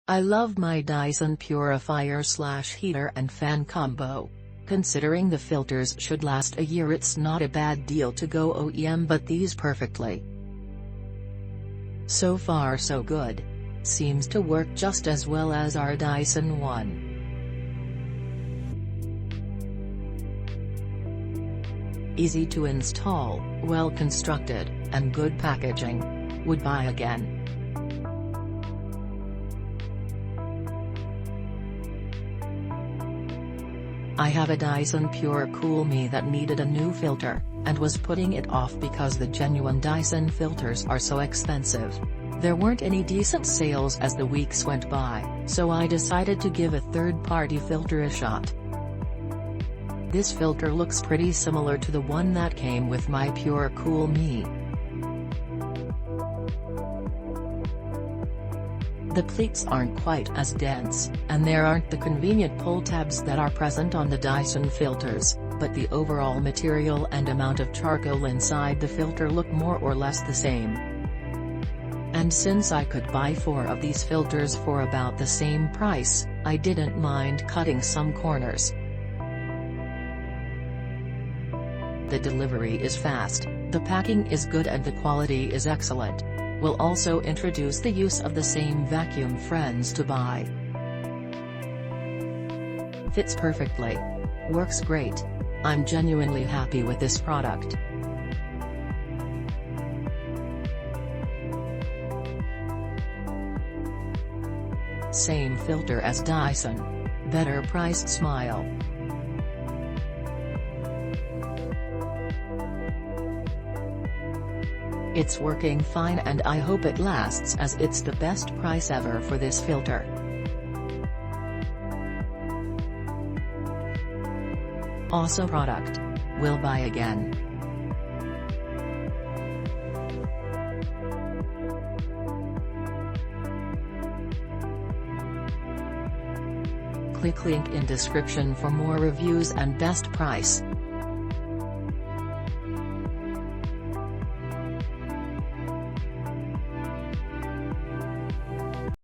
I love my Dyson Purifier / heater and fan combo. Considering the filters should last a year, it's not a bad deal to go OEM, but these perfectly. So far so good. Seems to work just as well as our Dyson one. Easy to install, well constructed, and good packaging. Would buy again. I have a Dyson Pure Cool Me that needed a new filter, and was putting it off because the genuine Dyson filters are so expensive. There weren't any decent sales as the weeks went by, so I decided to give a third-party filter a shot. This filter looks pretty similar to the one that came with my Pure Cool Me. The pleats aren't quite as dense, and there aren't the convenient pull tabs that are present on the Dyson filters, but the overall material and amount of charcoal inside the filter look more or less the same. And since I could buy 4 of these filters for about the same price, I didn't mind cutting some corners. The delivery is fast, the packing is good, and the quality is excellent. We'll also introduce the use of the same vacuum friends to buy. Fits perfectly. Works great. I'm genuinely happy with this product. Same filter as Dyson. Better price, smile. It's working fine, and I hope it lasts, as it's the best price ever for this filter. Awesome product. Will buy again. Click link in description for more reviews and best price.